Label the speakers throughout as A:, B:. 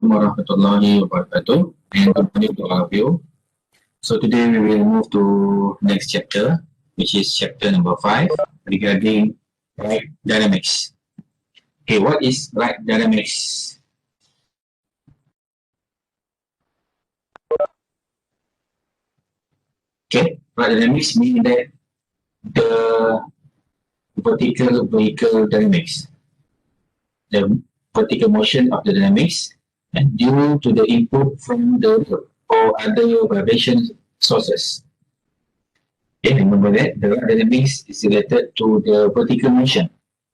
A: warahmatullahi wabarakatuh, and good morning to all of you. So today we will move to next chapter, which is chapter number 5 regarding right dynamics. Okay, what is right dynamics? Okay, right dynamics means that the vertical vehicle dynamics, the vertical motion of the dynamics, and due to the input from the or other vibration sources. Okay, remember that the dynamics is related to the vertical motion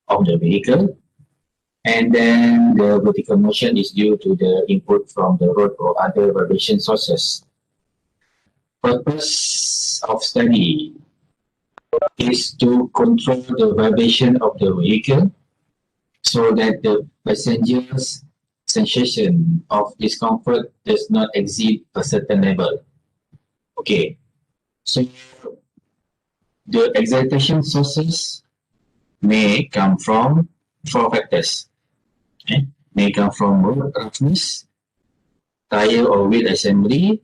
A: of the vehicle, and then the vertical motion is due to the input from the road or other vibration sources. Purpose of study is to control the vibration of the vehicle so that the passenger's sensation of discomfort does not exceed a certain level. Okay, so the excitation sources may come from four factors. May come from road roughness, tire or wheel assembly,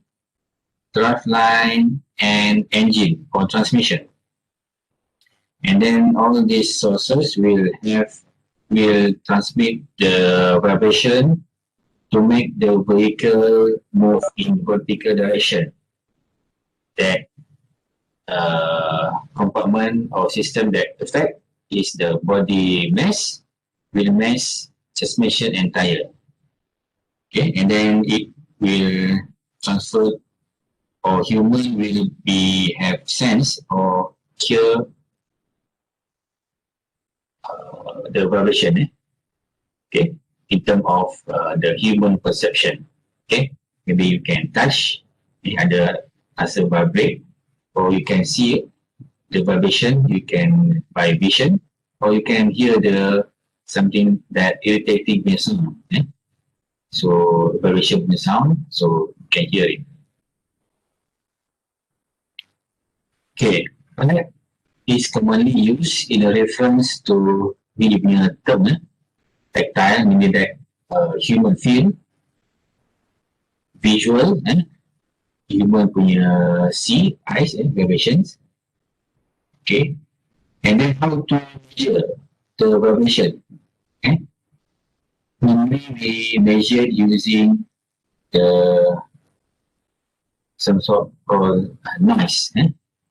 A: drive line, and engine or transmission. And then all these sources will transmit the vibration to make the vehicle move in vertical direction. That compartment or system that affect is the body mass, wheel mass, transmission, and tire. Okay, and then it will transfer, or human will have sense or hear the vibration. Okay, in terms of the human perception. Okay, maybe you can touch, ada rasa vibrate, or you can see the vibration, you can by vision, or you can hear the something that irritating punya sound. So vibration punya sound, so you can hear it. Okay, that is commonly used in a reference to the term tactile, meaning that human feel, visual, human punya see, eyes, vibrations. Okay, and then how to measure the vibration. Okay, normally we measure using the some sort of noise.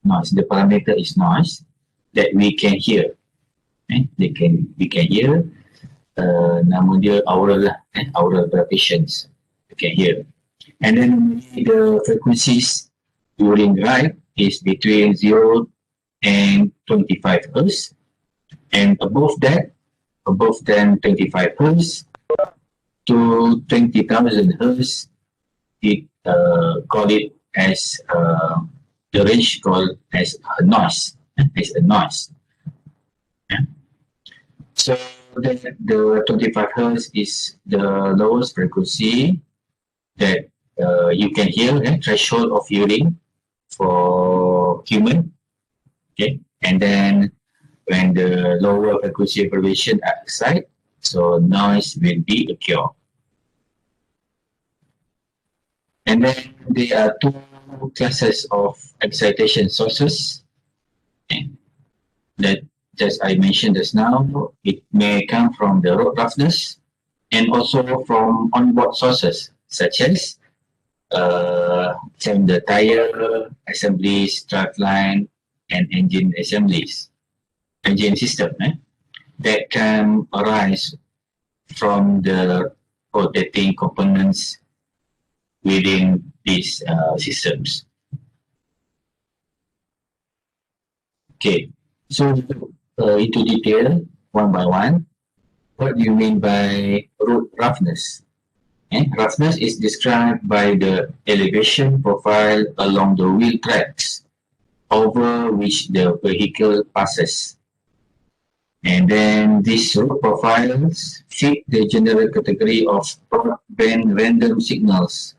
A: Noise. The parameter is noise that we can hear. We can hear. Nama dia aural lah. Aural vibrations. You can hear. And then the frequencies during ride is between 0 and 25 Hz. And above that, above than 25 Hz to 20,000 Hz, it call it as the range called as a noise. As a noise. So the 25 Hz is the lowest frequency that you can hear, threshold of hearing for human. Okay, and then when the lower frequency vibration are excited, so noise will be occur. And then there are two classes of excitation sources. Okay. That just I mentioned just now, it may come from the road roughness and also from onboard sources such as the tire assemblies, drive line, and engine assemblies, engine system that can arise from the rotating components within these systems. Okay, so into detail one by one. What do you mean by road roughness? Roughness is described by the elevation profile along the wheel tracks over which the vehicle passes. And then these road profiles fit the general category of broadband random signals.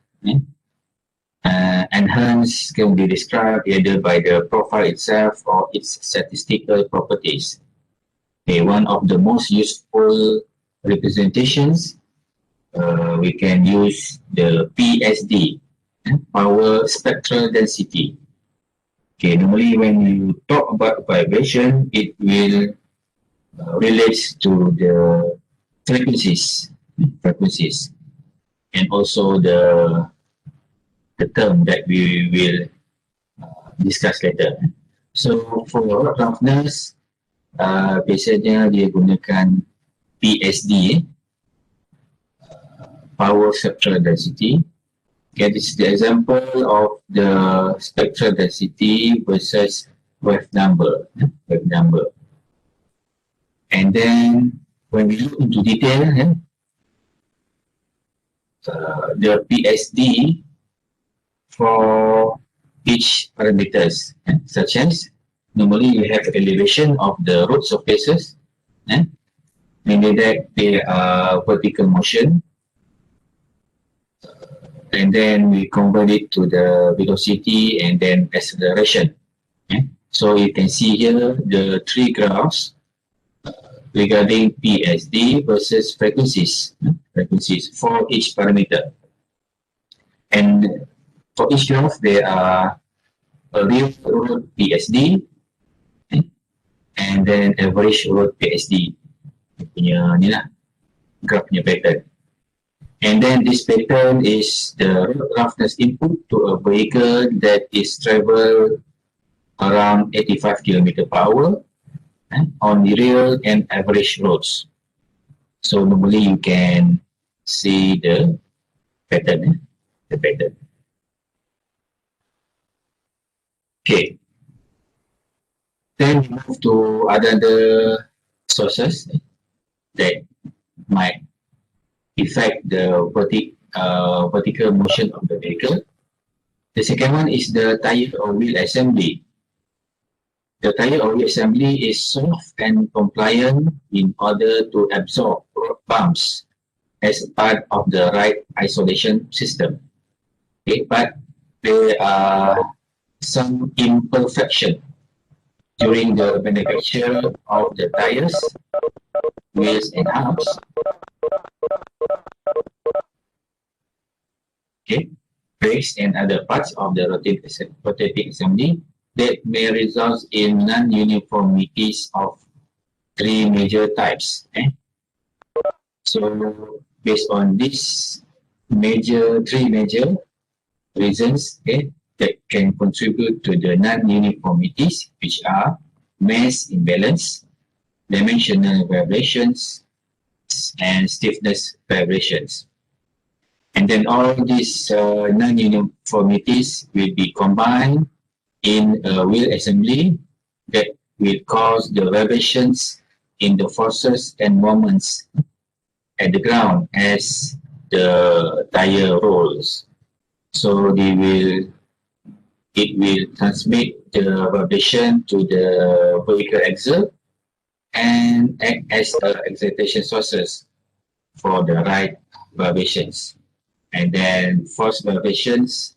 A: And hence can be described either by the profile itself or its statistical properties. One of the most useful representations we can use the PSD, power spectral density. Okay, normally when you talk about vibration, it will relates to the frequencies, and also the term that we will discuss later. So for roughness, biasanya dia gunakan PSD, power spectral density. Okay, this is the example of the spectral density versus wave number. And then when we look into detail, the PSD for each parameters, such as normally you have elevation of the road surfaces, meaning that they are vertical motion, and then we convert it to the velocity and then acceleration. So you can see here the three graphs regarding PSD versus frequencies for each parameter. And for each graph, there are a real road PSD and then average road PSD. Punya ni lah, graph punya pattern. And then this pattern is the roughness input to a vehicle that is travel around 85 km per hour on the real and average roads. So normally you can see the pattern. Okay. Then we move to other sources that might affect the vertical motion of the vehicle. The second one is the tire or wheel assembly. The tire or wheel assembly is soft and compliant in order to absorb road bumps as part of the ride isolation system. Okay, but there are some imperfection during the manufacture of the tires, wheels and arms. Okay, brakes and other parts of the rotating assembly that may result in non-uniformities of three major types. So based on these three major reasons that can contribute to the non-uniformities, which are mass imbalance, dimensional variations, and stiffness variations. And then all these non-uniformities will be combined in a wheel assembly that will cause the variations in the forces and moments at the ground as the tire rolls. So it will transmit the vibration to the vehicle axle and act as excitation sources for the ride vibrations. And then force variations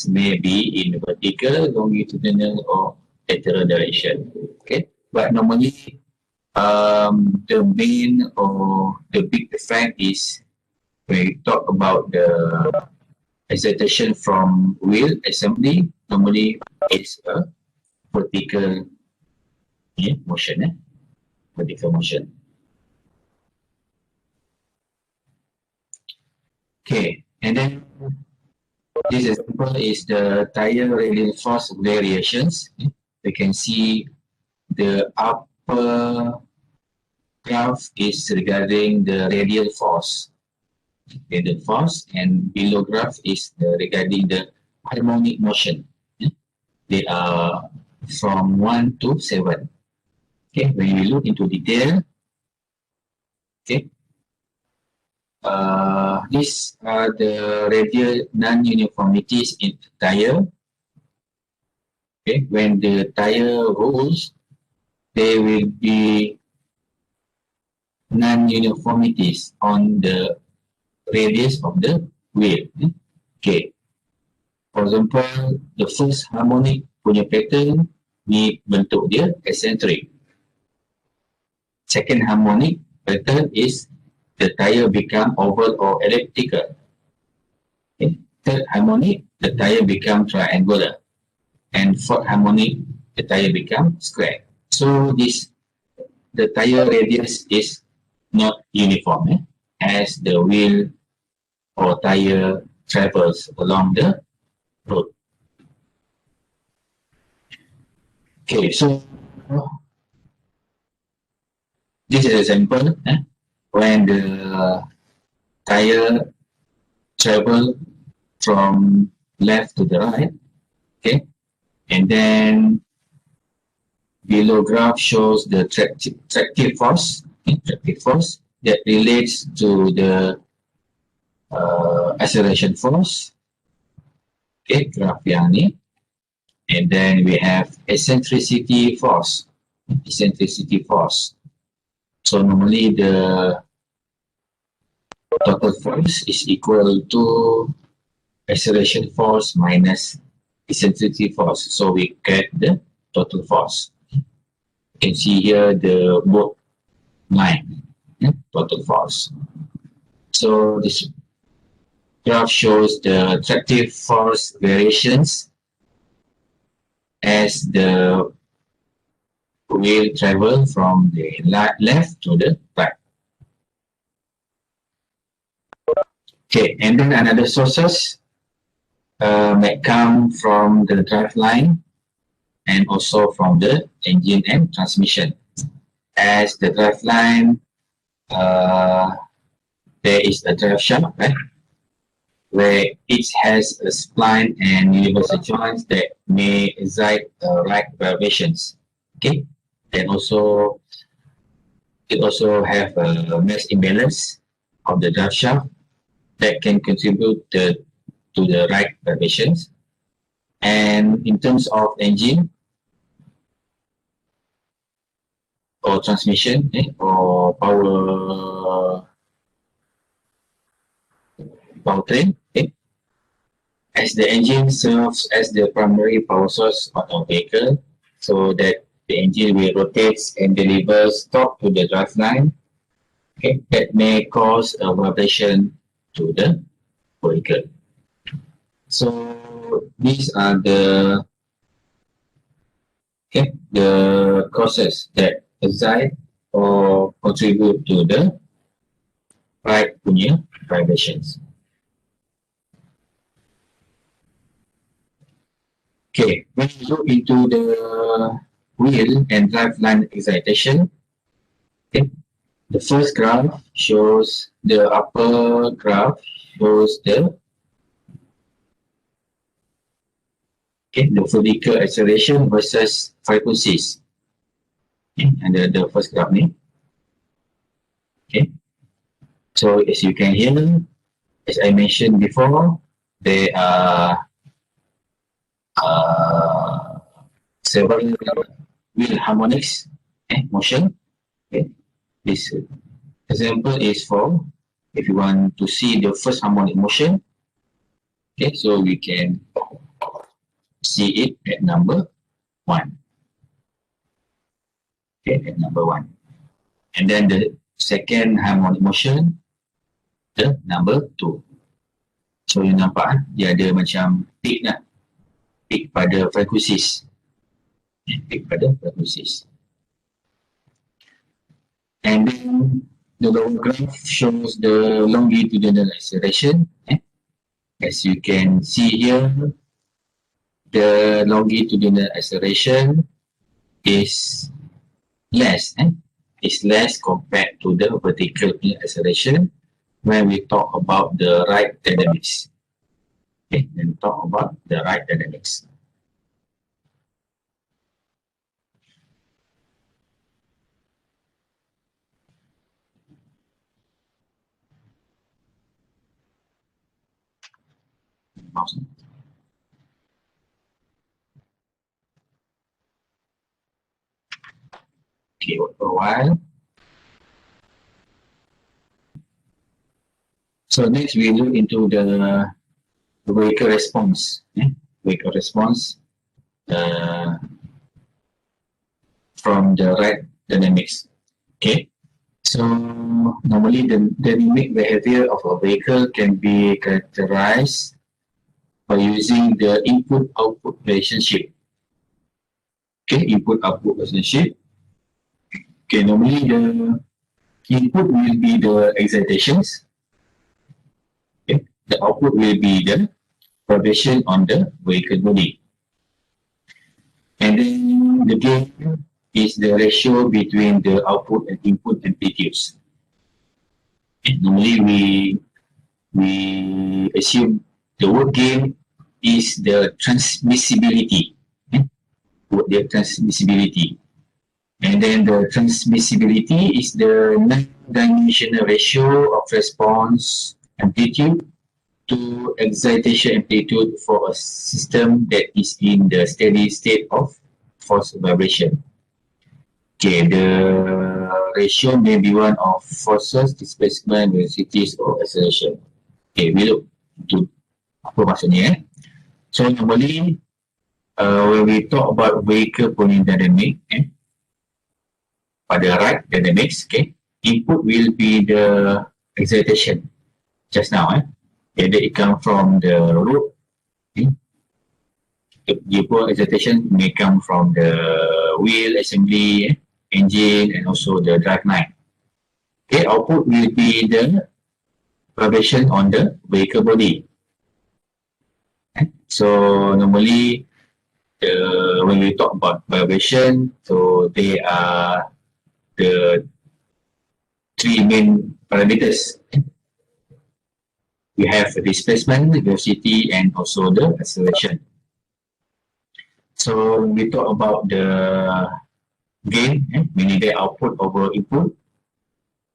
A: may be in vertical, longitudinal, or lateral direction. Okay, but normally the main or the big effect is when we talk about the excitation from wheel assembly. Normally it's a vertical motion. Vertical motion. Okay, and then this example is the tire radial force variations. You can see the upper graph is regarding the radial force. And below graph is regarding the harmonic motion. They are from 1 to 7. Okay, when we look into detail, okay, these are the radial non-uniformities in the tire. Okay, when the tire rolls, there will be non-uniformities on the radius of the wheel. Okay, for example, the first harmonic punya pattern ni bentuk dia eccentric. Second harmonic pattern is the tire become oval or elliptical. Okay. Third harmonic, the tire become triangular. And fourth harmonic, the tire become square. So the tire radius is not uniform as the wheel or tire travels along the road. Okay, so this is an example when the tire travel from left to the right, okay, and then below graph shows the tractive force, that relates to the acceleration force. Okay, graph yang ni. And then we have eccentricity force. So normally the total force is equal to acceleration force minus eccentricity force. So we get the total force. You can see here the both line, total force. So this graph shows the tractive force variations as the wheel travel from the left to the right. Okay, and then another sources might come from the drive line and also from the engine and transmission. As the drive line, there is a drive shaft, right? Where it has a spline and universal joints that may excite right vibrations. Okay, and also it also have a mass imbalance of the drive shaft that can contribute to the right vibrations. And in terms of engine or transmission or powertrain, as the engine serves as the primary power source of a vehicle, so that the engine will rotate and delivers torque to the driveline, that may cause a vibration to the vehicle. So these are the causes that excite or contribute to the right punya vibrations. Okay, when you look into the wheel and driveline excitation, the first graph shows the upper graph shows the vertical acceleration versus frequencies. And the first graph ni. Okay. So as you can hear, as I mentioned before, there are several wheel harmonics motion. Okay. This example is for if you want to see the first harmonic motion. Okay, so we can see it at number 1. Okay, at number 1. And then the second harmonic motion, the number 2. So you nampak dia ada macam peak lah. Peak pada frequencies. Peak pada frequencies. And then the lower graph shows the longitudinal acceleration. As you can see here, the longitudinal acceleration is less. Is less compared to the vertical acceleration when we talk about the right dynamics. Okay, then talk about the right dynamics. Okay, wait for a while. So next we look into the vehicle response. Vehicle response from the right dynamics. Okay. So normally the dynamic behavior of a vehicle can be characterized by using the input-output relationship. Okay, input-output relationship. Okay, normally the input will be the excitations. Okay, the output will be the vibration on the vehicle body. And then the gain is the ratio between the output and input amplitudes. And normally we assume the word gain is the transmissibility. The transmissibility. And then the transmissibility is the non-dimensional ratio of response amplitude to excitation amplitude for a system that is in the steady state of force vibration. Okay, the ratio may be one of forces, displacement, velocities, or acceleration. Okay, we look to apa maksudnya. So normally, when we talk about vehicle pulling dynamic, pada right dynamics, okay, input will be the excitation just now. Whether it come from the root, the pure excitation may come from the wheel assembly, engine, and also the driveline. Okay, output will be the vibration on the vehicle body. So normally, when we talk about vibration, so they are the three main parameters. We have the displacement, velocity, and also the acceleration. So when we talk about the gain, meaning the output over input,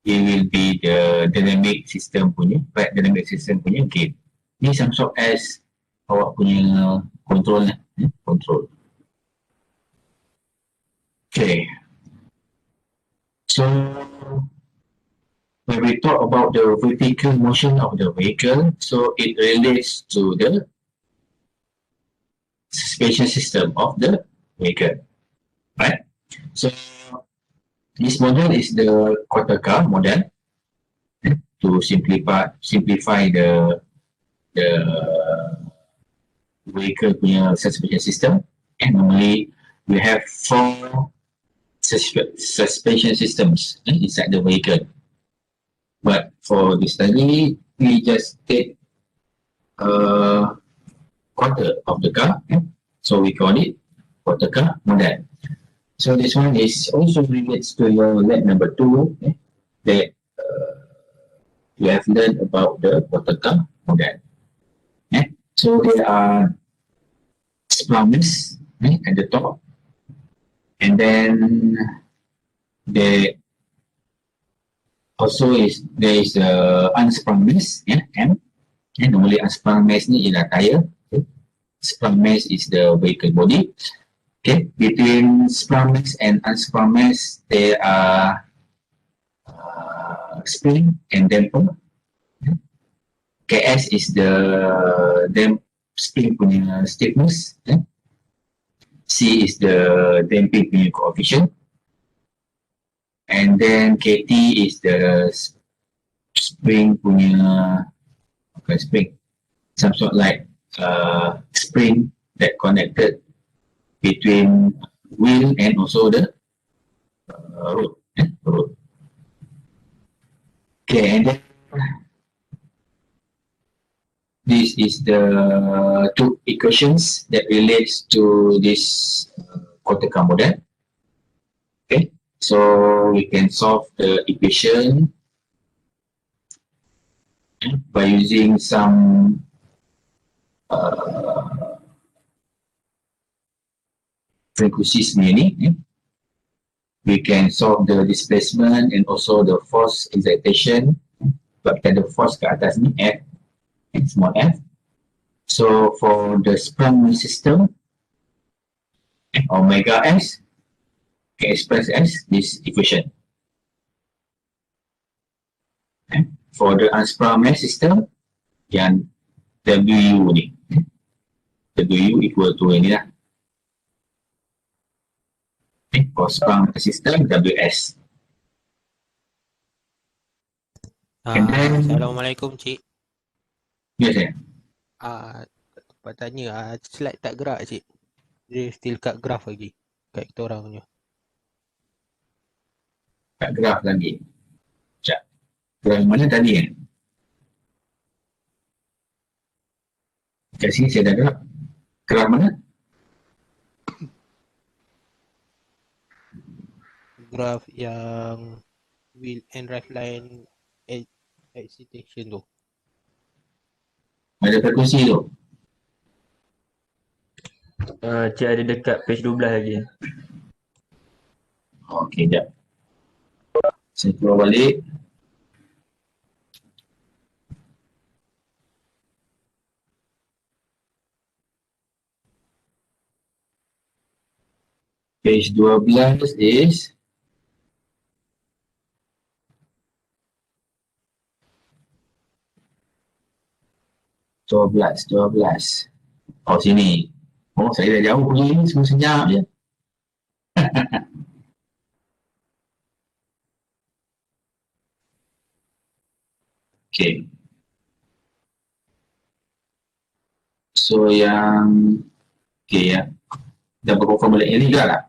A: it will be the dynamic system punya, right? Dynamic system punya gain. Ni some sort as awak punya control lah, control. Okay. So when we talk about the vertical motion of the vehicle, so it relates to the suspension system of the vehicle, right? So this model is the quarter car model to simplify the vehicle punya suspension system. And normally we have 4 suspension systems inside the vehicle. But for this study, we just take quarter of the car, so we call it quarter car model. So this one is also relates to your lab number 2 that you have learned about the quarter car model. So there are springs at the top, and then there is unsprung mass, M. And normally unsprung mass ni ialah tire. Sprung mass is the vehicle body. Okay, between sprung mass and unsprung mass, there are spring and damper. Ks is the spring punya stiffness. C is the damping punya coefficient. And then KT is the spring punya spring. Some sort like spring that connected between wheel and also the road. Okay, and then this is the 2 equations that relates to this quarter car model. Okay, so we can solve the equation by using some frequencies ni. We can solve the displacement and also the force excitation. But kita ada force ke atas ni, F, small f. So for the sprung system, omega s can express as this equation. For the unsprung mass system, yang W ni, W equal to ini lah. For sprung system, WS. And then,
B: Assalamualaikum Cik.
A: yes, eh?
B: Dapat tanya, slide tak gerak Cik. Dia still kat graph lagi. Kat kita orang punya.
A: Kat graf lagi. Sekejap. Graf mana tadi eh? Kat sini saya dah graf. Graf mana?
B: Graph yang wheel and drive line excitation tu.
A: Ada frekuensi tu.
C: Cik ada dekat page 12 lagi.
A: Okey, sekejap. Saya keluar balik. Page 12 is dua belas. Oh, sini. Oh, saya dah jauh pergi ni, semua senyap je. Okay. So, yang okay, ya. Dah berkonfirm balik. Ini gerak tak?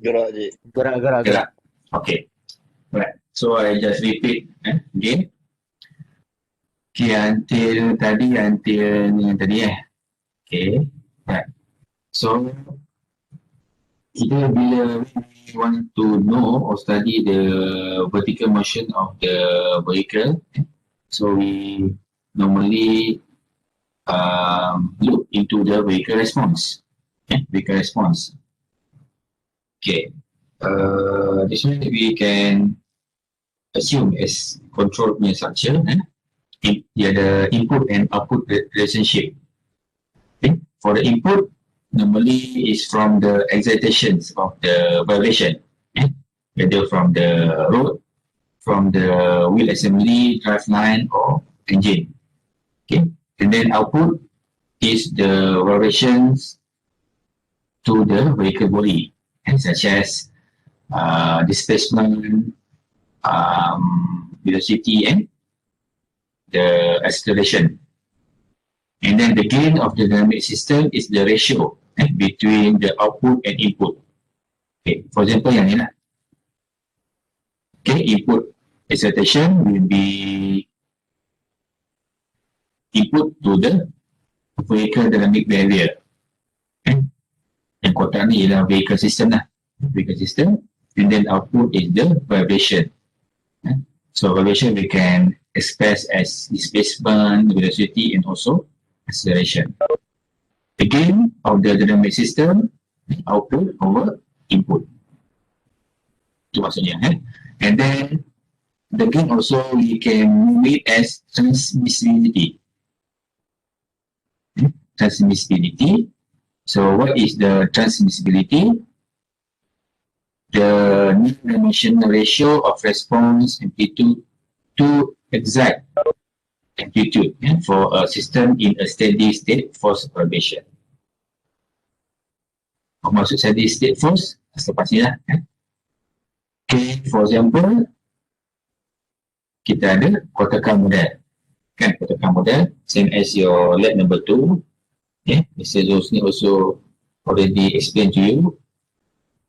D: Gerak je.
B: Gerak.
A: Okay. Right. So, I just repeat again. Okay, until yang tadi Okay. Right. So, kita bila we want to know or study the vertical motion of the vehicle, so we normally look into the vehicle response. Vehicle response. Okay. This one we can assume as control punya structure. Dia ada input and output relationship. Okay. For the input, normally is from the excitations of the vibration, whether from the road, from the wheel assembly, drive line, or engine. Okay, and then output is the vibrations to the vehicle body, such as displacement, velocity, and the acceleration. And then the gain of the dynamic system is the ratio between the output and input. Okay, for example, yang ni lah. Okay, input excitation will be input to the vehicle dynamic barrier. Okay, yang kotak ni ialah vehicle system lah. Vehicle system, and then output is the vibration. So vibration we can express as displacement, velocity, and also acceleration. The gain of the dynamic system, output over input. Itu maksudnya. And then the gain also we can read as transmissibility. Transmissibility. So what is the transmissibility? The non-dimensional ratio of response amplitude to exact amplitude for a system in a steady state force vibration. Maksud steady state force, selepas ni lah. Okay, for example, kita ada kotakan model. Kan, kotakan model, same as your lab number 2. Okay, Mr. Zosni also already explained to you.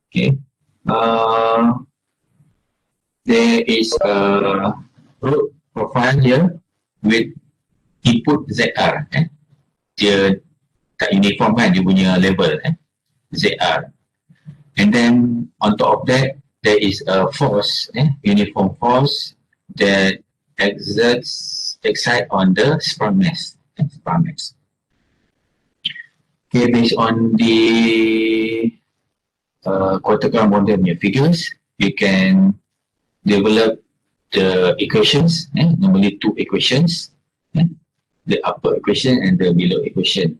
A: Okay. There is a road profile here with input ZR. Dia tak uniform kan dia punya level ZR. And then on top of that, there is a force, uniform force that excite on the sprung mass. Okay, based on the quantum model figures, you can develop the equations, normally two equations, the upper equation and the below equation.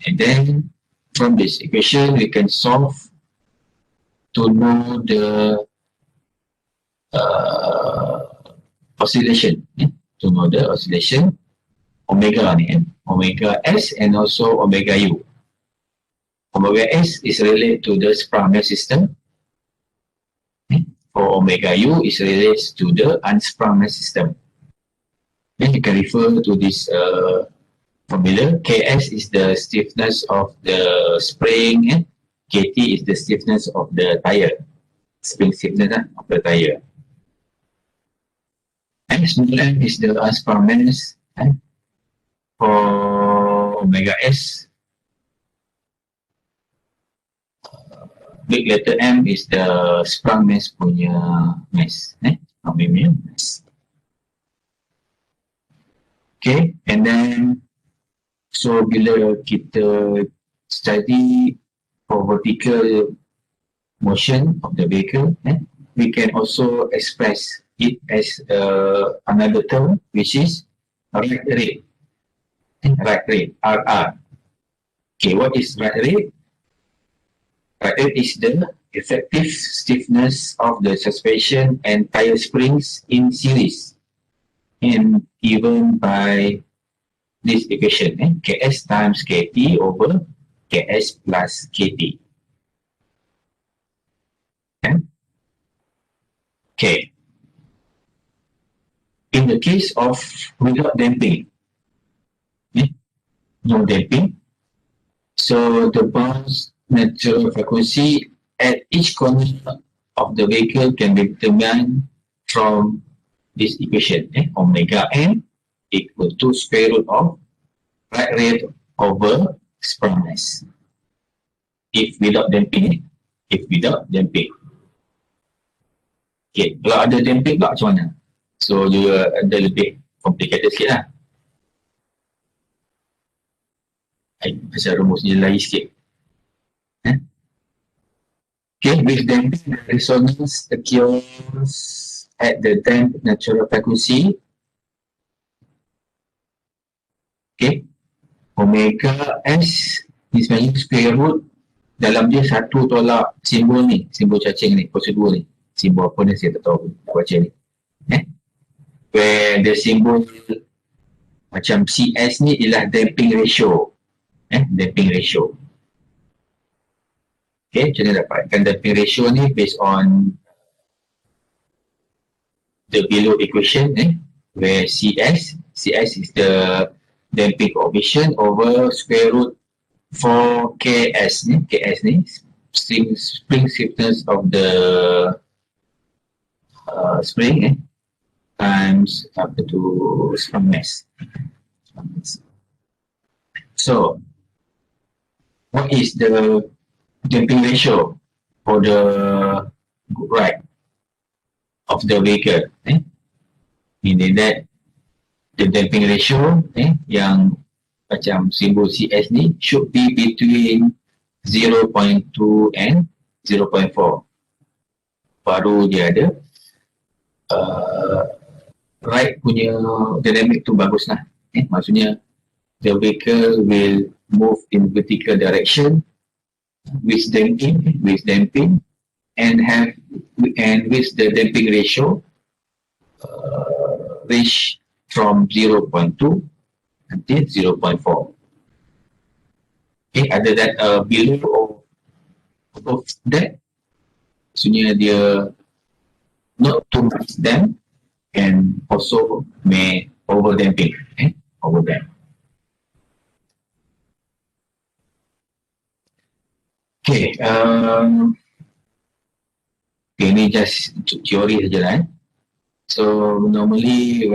A: And then from this equation, we can solve to know the oscillation, to know the oscillation omega ni, omega S and also omega U. Omega S is related to the sprung system, omega U is related to the unsprung mass system. Then you can refer to this formula. Ks is the stiffness of the spring, and Kt is the stiffness of the tire. Spring stiffness of the tire. And small m is the unsprung mass, and for omega S, big letter M is the sprung mass punya mass, mass. Okay, and then so bila kita study for vertical motion of the vehicle, we can also express it as another term, which is rate rate. Rate rate, RR. Okay, what is rate rate? Rate rate is the effective stiffness of the suspension and tire springs in series, and given by this equation, Ks times Kt over Ks plus Kt. Okay. In the case of without damping, no damping, so the bound's natural frequency at each corner of the vehicle can be determined from this equation, omega n equal to square root of rate rate over sprung mass. If without damping, Okay, kalau ada damping pula macam mana? So dia ada lebih complicated sikit lah. Pasal rumusnya lain sikit. Okay, with damping, the resonance occurs at the damped natural frequency. Okay, omega S is sebenarnya square root, dalam dia satu tolak simbol ni, simbol cacing ni, prosedur ni. Simbol apa ni saya tak tahu, tak baca ni. Where the symbol macam CS ni ialah damping ratio. Damping ratio. Okay, macam mana dapatkan damping ratio ni based on the below equation, where CS is the damping coefficient over square root for Ks ni spring stiffness of the spring, times up to sprung mass. So, what is the damping ratio for the ride of the vehicle? Meaning that the damping ratio yang macam simbol CS ni should be between 0.2 and 0.4. Baru dia ada ride punya dynamic tu bagus lah. Maksudnya the vehicle will move in vertical direction with damping and with the damping ratio reach from 0.2 until 0.4. Okay, other than below or above that, maksudnya dia not too much damp and also may over damping. Over damp. Okay, ini just teori saja lah. So normally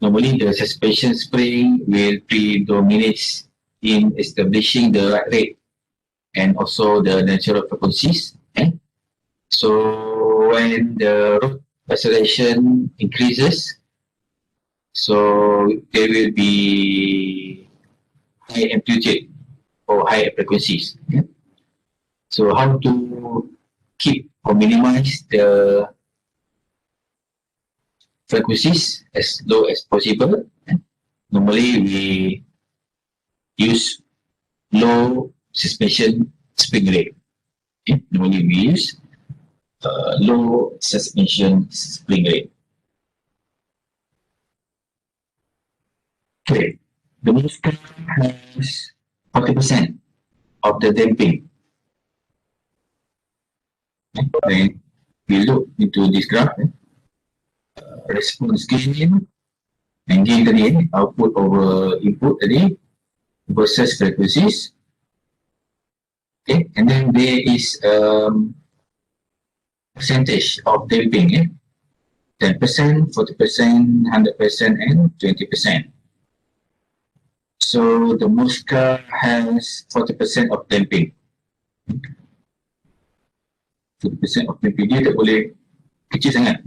A: the suspension spring will predominate in establishing the rate rate and also the natural frequencies. So when the road acceleration increases, so there will be high amplitude or high frequencies. So how to keep or minimize the frequencies as low as possible? Normally we use low suspension spring rate. Normally we use low suspension spring rate. Okay, the motor car has 40% of the damping. Then we look into this graph, response gain and gain tadi, output over input tadi versus frequencies. Okay, and then there is percentage of damping, 10%, 40%, 100%, and 20%. So the Musca has 40% of damping. 40% of damping, dia tak boleh kecil sangat.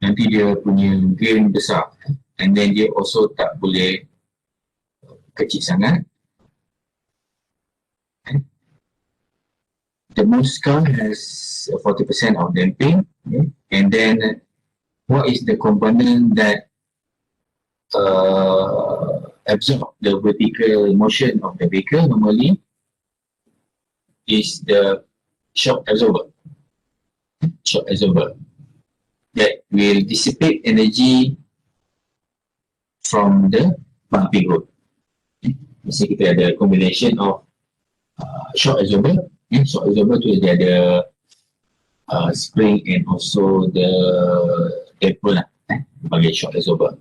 A: Nanti dia punya gain besar. And then dia also tak boleh kecil sangat. The Musca has 40% of damping. And then what is the component that absorb the vertical motion of the vehicle normally is the shock absorber. Shock absorber that will dissipate energy from the bumping road. Mesti kita ada combination of shock absorber. Shock absorber tu dia ada spring and also the damper lah, bagi shock absorber.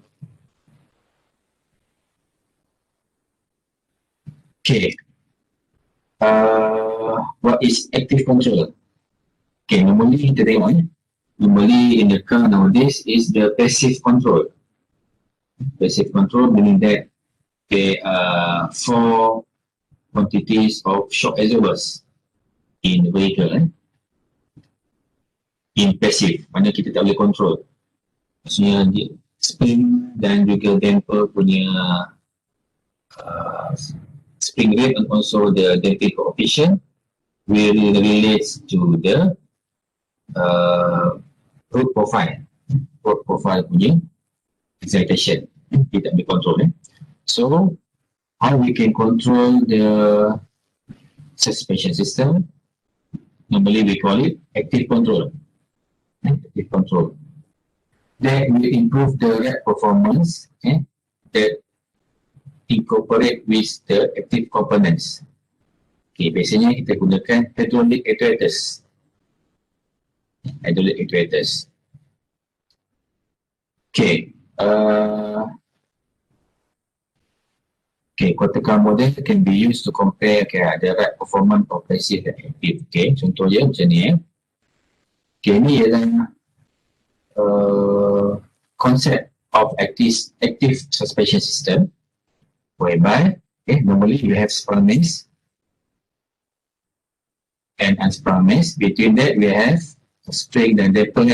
A: Okay. What is active control? Okay, normally kita tengok normally in the car nowadays is the passive control. Passive control meaning that there are 4 quantities of shock absorbers in the vehicle. In passive, mana kita tak boleh control. Maksudnya spring dan juga damper punya spring rate and also the damping coefficient will relate to the road profile. Road profile punya excitation. Kita tak boleh control. So, how we can control the suspension system? Normally we call it active control. Active control. That will improve the ride performance that incorporate with the active components. Okay, biasanya kita gunakan hydraulic actuators. Hydraulic actuators. Okay. Okay, quarter car model can be used to compare the ride performance of passive and active. Okay, contohnya macam ni. Okay, ni ialah concept of active suspension system. Whereby, normally you have sprung mass and unsprung mass. Between that, we have spring and damper.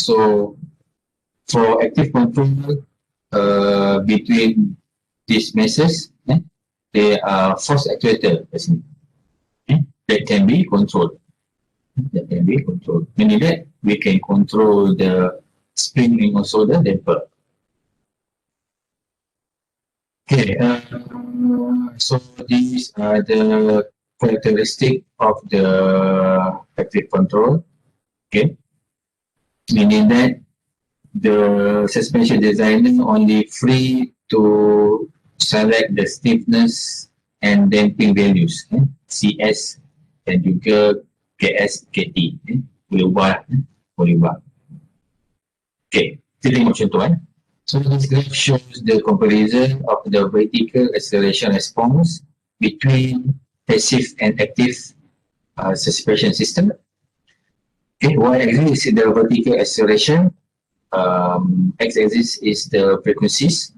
A: So, for active control between these masses, there are force actuator that can be controlled. That can be controlled. Meaning that we can control the spring and also the damper. Okay, so these are the characteristics of the active control. Okay, meaning that the suspension designer only free to select the stiffness and damping values, CS dan juga KS, KT. Boleh ubah. Okay, kita tengok contoh. So this graph shows the comparison of the vertical acceleration response between passive and active suspension system. Okay, y-axis is the vertical acceleration, x-axis is the frequencies.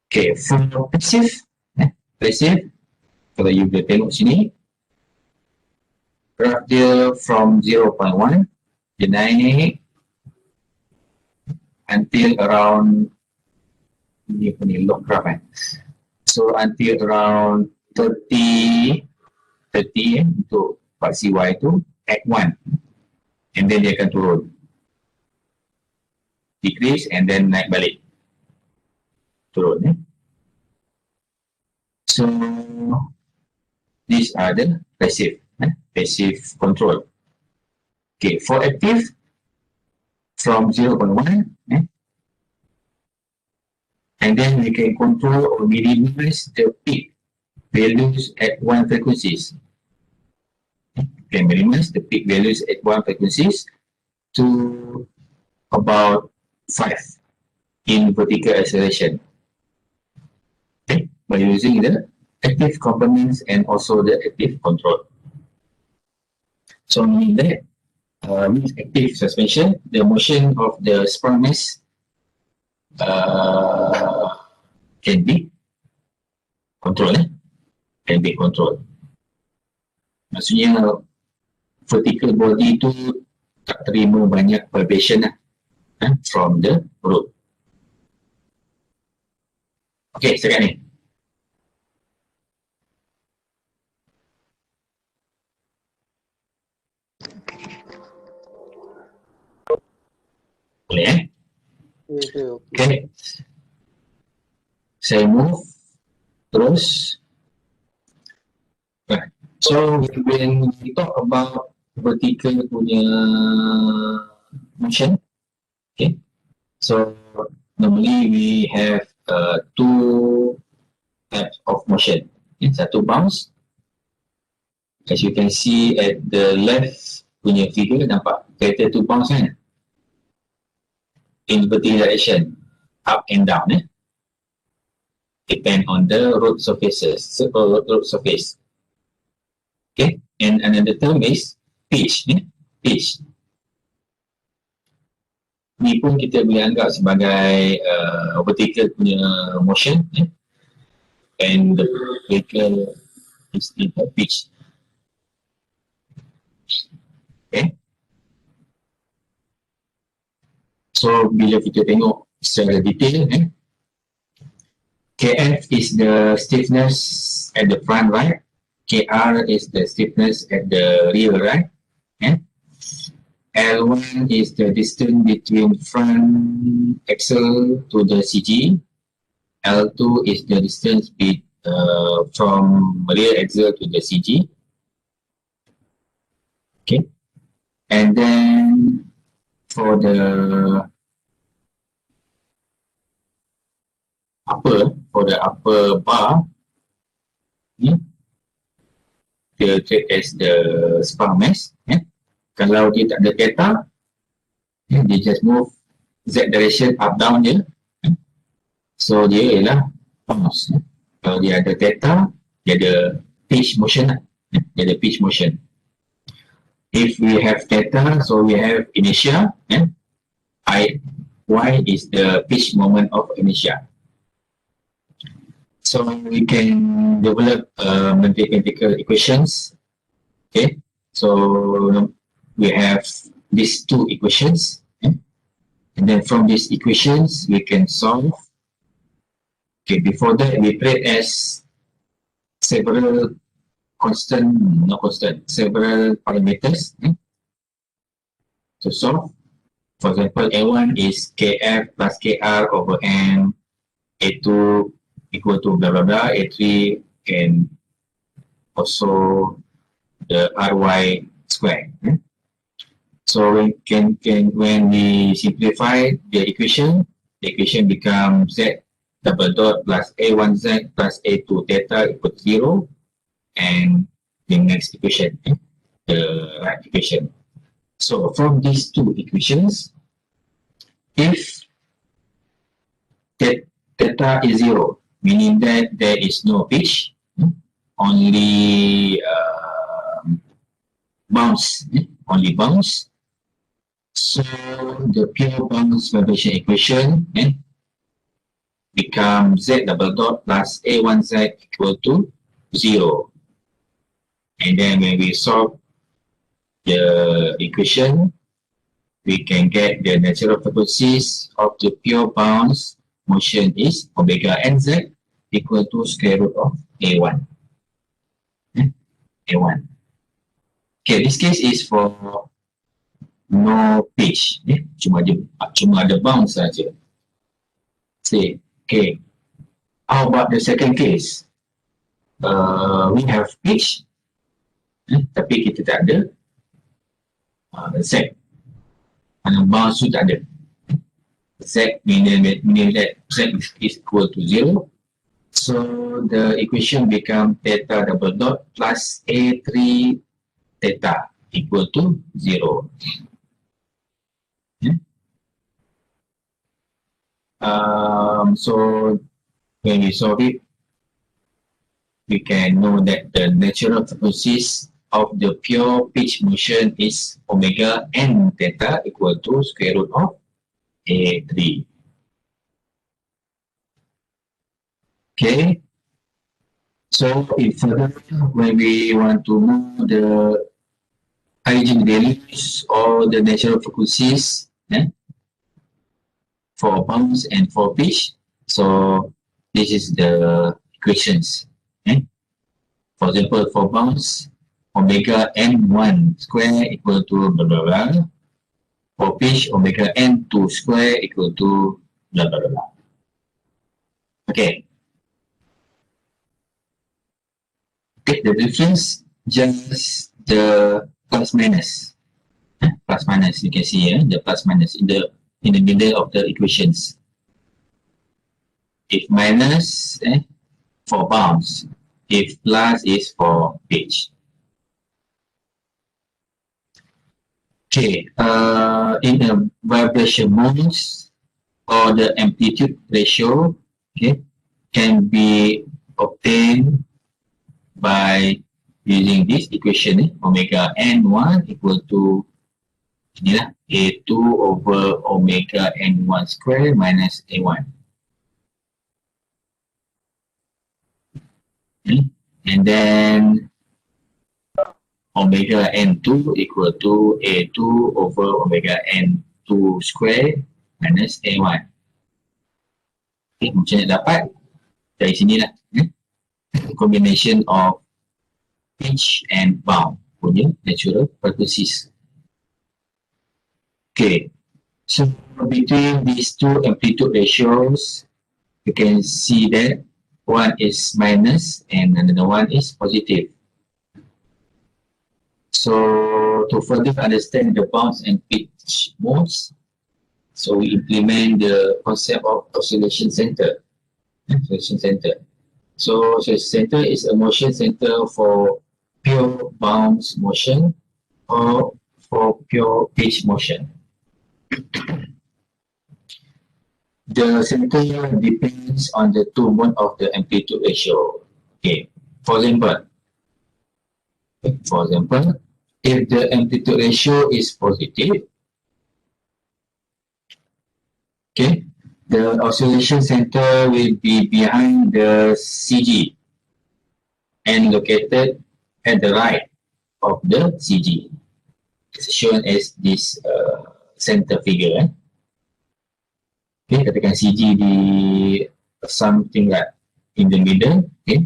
A: Okay, for passive, kalau you boleh tengok sini, graph dia from 0.1, dia naik until around ni log graph so until around 30 untuk part CY tu at 1 and then dia akan turun, decrease and then naik balik, turun. So these are the passive control. Okay, for active from 0.1 and then we can control or minimize the peak values at 1 frequencies. can minimize the peak values at one frequencies to about 5 in vertical acceleration. Okay, by using the active components and also the active control. So meaning that with active suspension, the motion of the sprung mass can be controlled. Can be controlled. Maksudnya vertical body tu tak terima banyak vibration lah, from the road. Okay, setakat ni. Boleh Okay. Saya move terus. Right. So when we talk about vertical punya motion, okay. So normally we have two types of motion. Okay. Satu bounce. As you can see at the left punya figure, nampak kereta tu bounce kan? In vertical direction, up and down. Depend on the road surfaces, road surface. Okay, and another term is pitch. Pitch. Ni pun kita boleh anggap sebagai vertical punya motion, and the vehicle is in the pitch. Okay. So bila kita tengok secara detail, KF is the stiffness at the front right, KR is the stiffness at the rear right, L1 is the distance between front axle to the CG, L2 is the distance from rear axle to the CG. Okay, and then for the upper bar, dia treat as the sprung mass. Kalau dia tak ada theta, dia just move z direction up down je. So dia ialah bounce. Kalau dia ada theta, dia ada pitch motion lah. Dia ada pitch motion. If we have theta, so we have inertia, y is the pitch moment of inertia. So we can develop mathematical equations. Okay, so we have these two equations, and then from these equations we can solve. Okay, before that we treat as several several parameters to solve. For example, A1 is KF plus KR over N, A2 equal to blah blah blah, A3 and also the RY square. So when we simplify the equation becomes Z double dot plus A1Z plus A2 theta equal to 0. And the next equation, the right equation. So from these two equations, if theta is 0, meaning that there is no pitch, only bounce, So the pure bounce vibration equation becomes Z double dot plus A1Z equal to 0. And then when we solve the equation, we can get the natural frequencies of the pure bounce motion is omega nz equal to square root of A1. A1. Okay, this case is for no pitch. Cuma ada bounce saja. Say, okay. How about the second case? We have pitch. Tapi kita tak ada Z. Bounce tu tak ada. Z meaning that Z is equal to 0. So the equation become theta double dot plus A3 theta equal to 0. So when we solve it, we can know that the natural frequencies of the pure pitch motion is omega n theta equal to square root of A3. Okay, so if further, when we want to know the origin values or the natural frequencies for bounce and for pitch, so this is the equations. For example, for bounce, omega n1 square equal to blah blah blah. For pitch, omega n2 square equal to blah blah blah. Okay. Take the difference, just the plus minus. Plus minus, you can see the plus minus in the middle of the equations. If minus for bounce, if plus is for pitch. Okay, in a vibration modes or the amplitude ratio, okay, can be obtained by using this equation, omega n1 equal to A2 over omega n1 square minus A1. And then omega n2 equal to A2 over omega n2 square minus A1. Okay, macam nak dapat dari sini lah. Combination of pitch and bound punya natural frequencies. Okay, so between these two amplitude ratios, you can see that one is minus and another one is positive. So to further understand the bounce and pitch modes, so we implement the concept of oscillation center. Oscillation center. So oscillation center is a motion center for pure bounce motion or for pure pitch motion. The center depends on the two modes of the amplitude ratio. Okay, for example, if the amplitude ratio is positive, okay, the oscillation center will be behind the CG and located at the right of the CG. It's shown as this center figure. Okay, katakan CG di something like in the middle. Okay,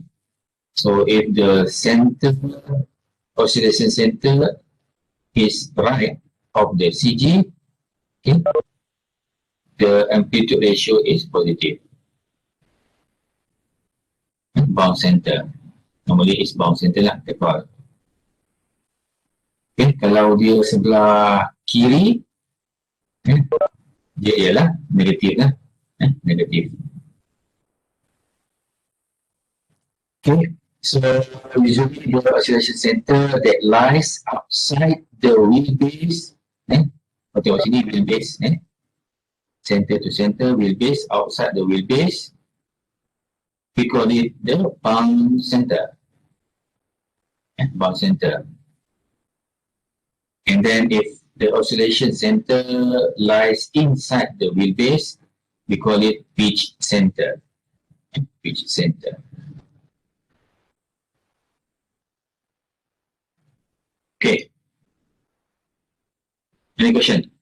A: so if the center oscillation center is right of the CG, okay, the amplitude ratio is positive. Bounce center, normally is bounce center lah, default. Okay, kalau dia sebelah kiri, dia ialah negatif lah, negatif. Okay, so usually the oscillation center that lies outside the wheelbase, tengok sini wheelbase, center to center wheelbase, outside the wheelbase, we call it the bounce center. Bounce center. And then if the oscillation center lies inside the wheelbase, we call it pitch center. Pitch center. Okay. Any question?